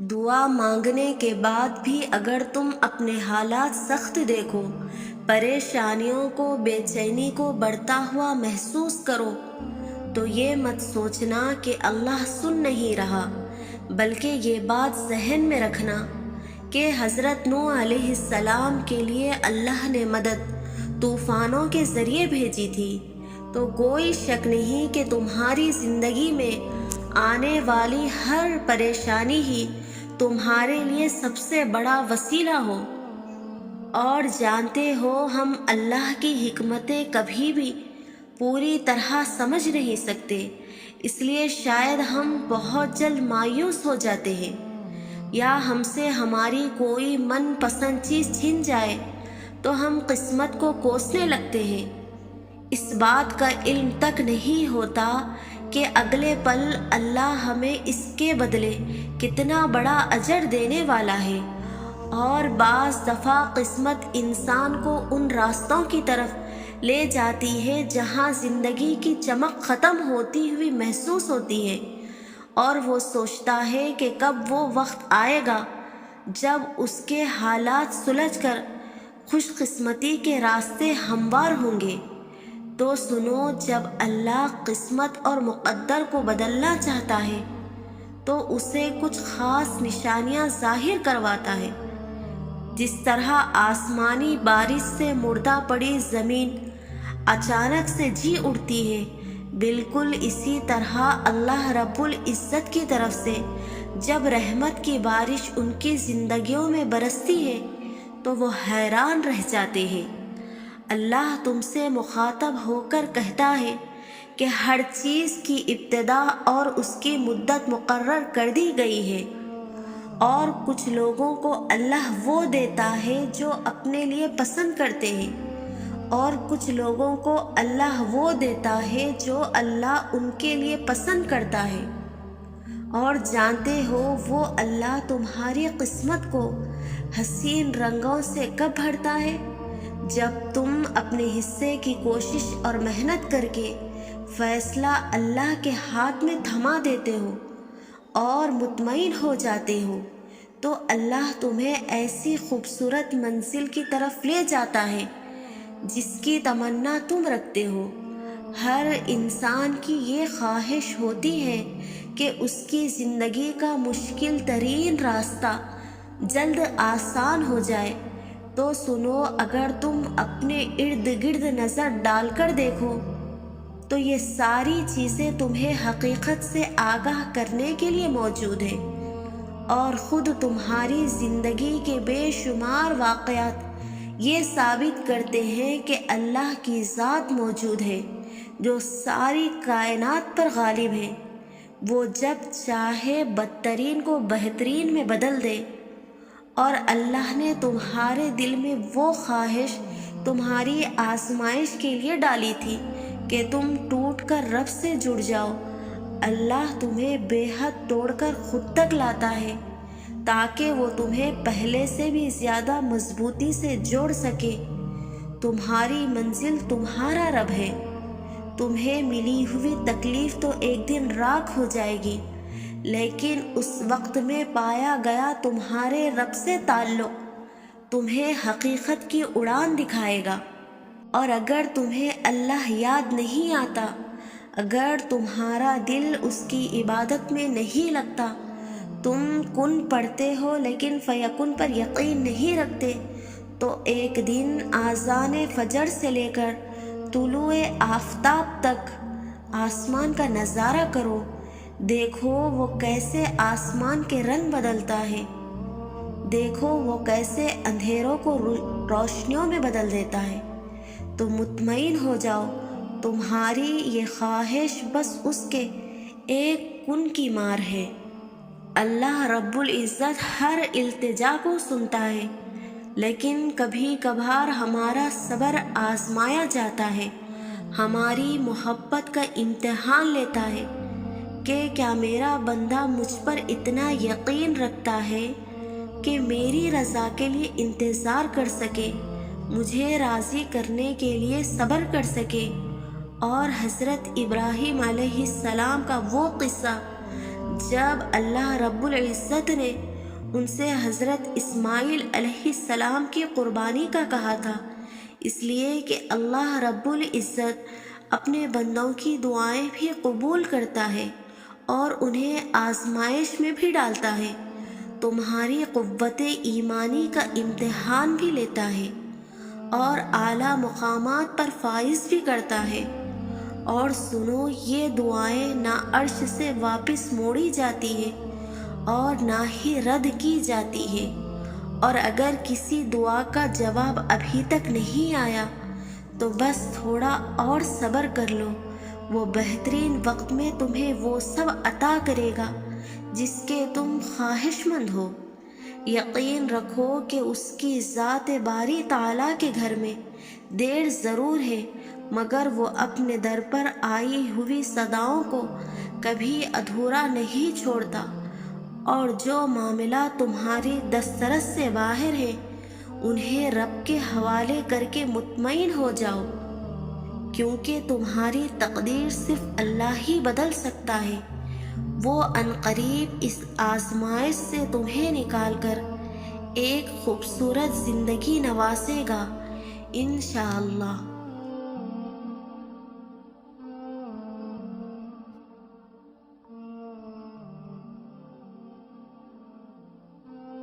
دعا مانگنے کے بعد بھی اگر تم اپنے حالات سخت دیکھو، پریشانیوں کو، بے چینی کو بڑھتا ہوا محسوس کرو، تو یہ مت سوچنا کہ اللہ سن نہیں رہا، بلکہ یہ بات ذہن میں رکھنا کہ حضرت نوح علیہ السلام کے لیے اللہ نے مدد طوفانوں کے ذریعے بھیجی تھی، تو کوئی شک نہیں کہ تمہاری زندگی میں آنے والی ہر پریشانی ہی تمہارے لیے سب سے بڑا وسیلہ ہو۔ اور جانتے ہو ہم اللہ کی حکمتیں کبھی بھی پوری طرح سمجھ نہیں سکتے، اس لیے شاید ہم بہت جلد مایوس ہو جاتے ہیں، یا ہم سے ہماری کوئی من پسند چیز چھن جائے تو ہم قسمت کو کوسنے لگتے ہیں، اس بات کا علم تک نہیں ہوتا کہ اگلے پل اللہ ہمیں اس کے بدلے کتنا بڑا اجر دینے والا ہے۔ اور بعض دفعہ قسمت انسان کو ان راستوں کی طرف لے جاتی ہے جہاں زندگی کی چمک ختم ہوتی ہوئی محسوس ہوتی ہے، اور وہ سوچتا ہے کہ کب وہ وقت آئے گا جب اس کے حالات سلجھ کر خوش قسمتی کے راستے ہموار ہوں گے۔ تو سنو، جب اللہ قسمت اور مقدر کو بدلنا چاہتا ہے تو اسے کچھ خاص نشانیاں ظاہر کرواتا ہے۔ جس طرح آسمانی بارش سے مردہ پڑی زمین اچانک سے جی اٹھتی ہے، بالکل اسی طرح اللہ رب العزت کی طرف سے جب رحمت کی بارش ان کی زندگیوں میں برستی ہے تو وہ حیران رہ جاتے ہیں۔ اللہ تم سے مخاطب ہو کر کہتا ہے کہ ہر چیز کی ابتدا اور اس کی مدت مقرر کر دی گئی ہے، اور کچھ لوگوں کو اللہ وہ دیتا ہے جو اپنے لیے پسند کرتے ہیں، اور کچھ لوگوں کو اللہ وہ دیتا ہے جو اللہ ان کے لیے پسند کرتا ہے۔ اور جانتے ہو وہ اللہ تمہاری قسمت کو حسین رنگوں سے کب بھرتا ہے؟ جب تم اپنے حصے کی کوشش اور محنت کر کے فیصلہ اللہ کے ہاتھ میں تھما دیتے ہو اور مطمئن ہو جاتے ہو، تو اللہ تمہیں ایسی خوبصورت منزل کی طرف لے جاتا ہے جس کی تمنا تم رکھتے ہو۔ ہر انسان کی یہ خواہش ہوتی ہے کہ اس کی زندگی کا مشکل ترین راستہ جلد آسان ہو جائے۔ تو سنو، اگر تم اپنے ارد گرد نظر ڈال کر دیکھو تو یہ ساری چیزیں تمہیں حقیقت سے آگاہ کرنے کے لیے موجود ہیں، اور خود تمہاری زندگی کے بے شمار واقعات یہ ثابت کرتے ہیں کہ اللہ کی ذات موجود ہے جو ساری کائنات پر غالب ہے۔ وہ جب چاہے بدترین کو بہترین میں بدل دے، اور اللہ نے تمہارے دل میں وہ خواہش تمہاری آزمائش کے لیے ڈالی تھی کہ تم ٹوٹ کر رب سے جڑ جاؤ، اللہ تمہیں بے حد توڑ کر خود تک لاتا ہے تاکہ وہ تمہیں پہلے سے بھی زیادہ مضبوطی سے جوڑ سکے۔ تمہاری منزل تمہارا رب ہے۔ تمہیں ملی ہوئی تکلیف تو ایک دن راکھ ہو جائے گی، لیکن اس وقت میں پایا گیا تمہارے رب سے تعلق تمہیں حقیقت کی اڑان دکھائے گا۔ اور اگر تمہیں اللہ یاد نہیں آتا، اگر تمہارا دل اس کی عبادت میں نہیں لگتا، تم کن پڑھتے ہو لیکن فیکن پر یقین نہیں رکھتے، تو ایک دن آذان فجر سے لے کر طلوع آفتاب تک آسمان کا نظارہ کرو، دیکھو وہ کیسے آسمان کے رنگ بدلتا ہے، دیکھو وہ کیسے اندھیروں کو روشنیوں میں بدل دیتا ہے، تو مطمئن ہو جاؤ تمہاری یہ خواہش بس اس کے ایک کن کی مار ہے۔ اللہ رب العزت ہر التجا کو سنتا ہے، لیکن کبھی کبھار ہمارا صبر آزمایا جاتا ہے، ہماری محبت کا امتحان لیتا ہے کہ کیا میرا بندہ مجھ پر اتنا یقین رکھتا ہے کہ میری رضا کے لیے انتظار کر سکے، مجھے راضی کرنے کے لیے صبر کر سکے۔ اور حضرت ابراہیم علیہ السلام کا وہ قصہ جب اللہ رب العزت نے ان سے حضرت اسماعیل علیہ السلام کی قربانی کا کہا تھا، اس لیے کہ اللہ رب العزت اپنے بندوں کی دعائیں بھی قبول کرتا ہے اور انہیں آزمائش میں بھی ڈالتا ہے، تمہاری قوت ایمانی کا امتحان بھی لیتا ہے اور اعلیٰ مقامات پر فائز بھی کرتا ہے۔ اور سنو، یہ دعائیں نہ عرش سے واپس موڑی جاتی ہے اور نہ ہی رد کی جاتی ہے، اور اگر کسی دعا کا جواب ابھی تک نہیں آیا تو بس تھوڑا اور صبر کر لو، وہ بہترین وقت میں تمہیں وہ سب عطا کرے گا جس کے تم خواہش مند ہو۔ یقین رکھو کہ اس کی ذات باری تعالیٰ کے گھر میں دیر ضرور ہے، مگر وہ اپنے در پر آئی ہوئی صداؤں کو کبھی ادھورا نہیں چھوڑتا، اور جو معاملہ تمہاری دسترس سے باہر ہے انہیں رب کے حوالے کر کے مطمئن ہو جاؤ، کیونکہ تمہاری تقدیر صرف اللہ ہی بدل سکتا ہے۔ وہ عنقریب اس آزمائش سے تمہیں نکال کر ایک خوبصورت زندگی نوازے گا انشاءاللہ۔